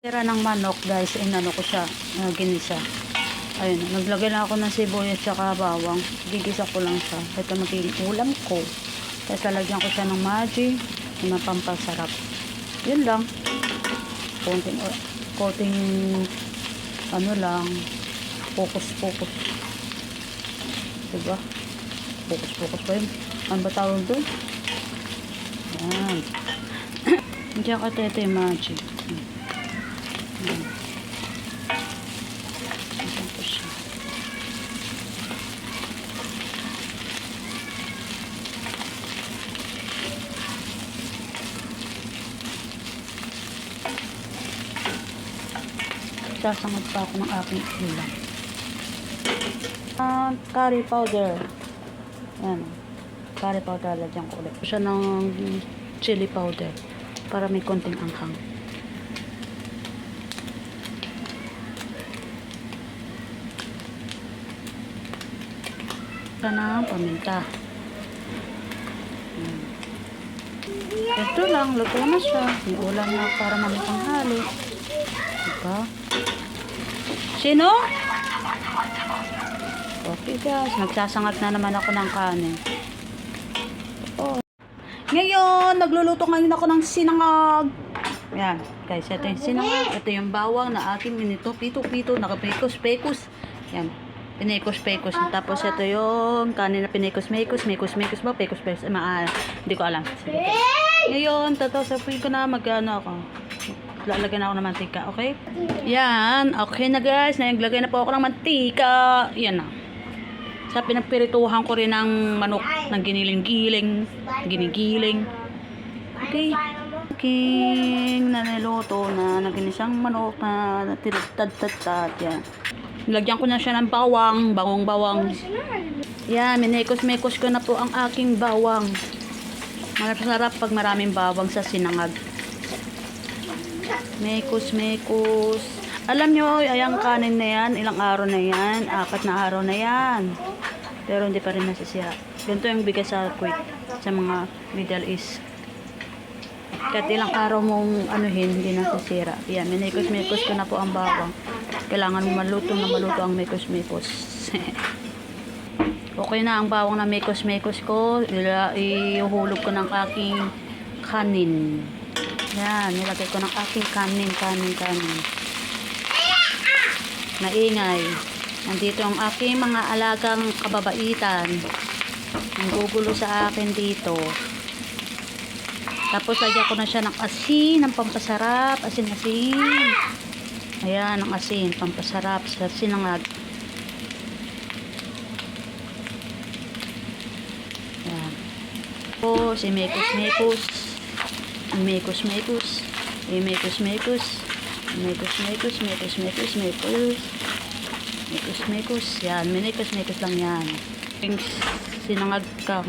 Tira ng manok guys, inano ko siya, ginisa. Ayun, naglagay na ako ng sibuyas at bawang. Gigisa ko lang siya. Ito magiging ulam ko. Tapos lalagyan ko siya ng Maggi na pampasarap. Yun lang. Konting ano lang, focus. Diba? Focus pa yun. Ano ba tawag doon? Yan. Diyan ka tete Maggi. Ayan po siya. Sasangad pa ako ng aking ulam. Curry powder. Ayan. Curry powder. Lagyan ko ulit. Siya ng chili powder para may konting anghang. Ng paminta. Ito lang, luto na siya. May ulam na para mamitanghali. Diba? Sino? Okay guys, nagsasangag na naman ako ng kanin. Oh. Ngayon, nagluluto ngayon ako ng sinangag. Yan, guys, ito yung sinangag. Ito yung bawang na aking minito, pito, nakapekos-pekos. Yan. Pinikos-pekos. Tapos ito yung kanin na pinikos-mekos ba? Pekos-pekos. Hindi ko alam. Sige. Ngayon, tatasapuin ko na magano ako. Lalagyan ako ng mantika, okay? Yan. Okay na guys. Naglagay na po ako ng mantika. Yan na. Sa pinagpirituhan ko rin ng manok ng giniling-giling. Okay. King na niluto na naginisang manok na tinatad-tad. Yan. Lagyan ko na siya ng bawang. Yan, minekos-mekos ko na po ang aking bawang. Masarap pag maraming bawang sa sinangag. Mekos. Alam nyo, ayang kanin na yan, ilang araw na yan, 4 na araw na yan. Pero hindi pa rin nasisira. Ganito yung bigas sa Kuwait, sa mga Middle East. Kahit ilang araw mong anuhin, hindi nasisira. Yan, minekos-mekos ko na po ang bawang. Kailangan maluto ang mekos-mekos. Okay na ang bawang na mekos-mekos ko. Ihulog ko ng aking kanin. Yan, nilagay ko ng aking kanin. Maingay. Nandito ang aking mga alagang kababaitan. Ang gugulo sa akin dito. Tapos lagyan ko na siya ng asin, ng pampasarap. Asin. Ayan, ang asin, pampasarap sa sinangag. Ayan. Tapos, imekos-mekos. Yan, minekos-mekos lang yan. Sinangag ka.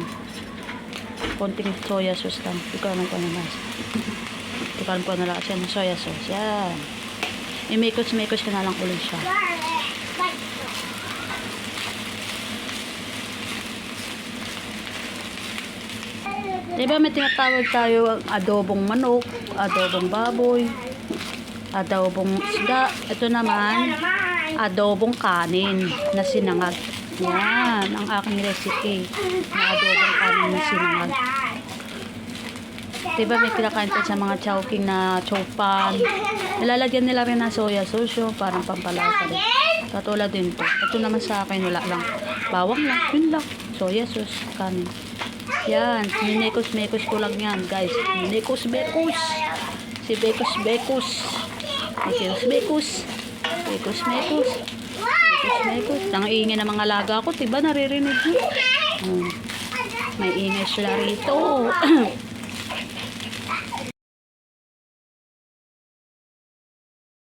Konting soya sauce lang. Ikaw po na lang siya ng soya sauce. Yan. Imekos-mekos ka na lang ulit siya. Diba may tinatawag tayo adobong manok, adobong baboy, adobong isda. Ito naman, adobong kanin na sinangag. Yan, ang aking recipe na adobong kanin na sinangag. Diba may kinakain sa mga chowking na chowpan. Nilalagyan nila rin ng soya sauce, parang pampalasa rin. Katulad din to. Ito naman sa akin, wala lang. Bawang lang, yun lang. Soya sauce, kanin. Yan, minekos-mekos ko lang yan, guys. Minekos-bekos. Si bekos-bekos. Bekos-mekos. Ang ingay ng mga alaga ko, diba naririnig mo? May ingay sila rito.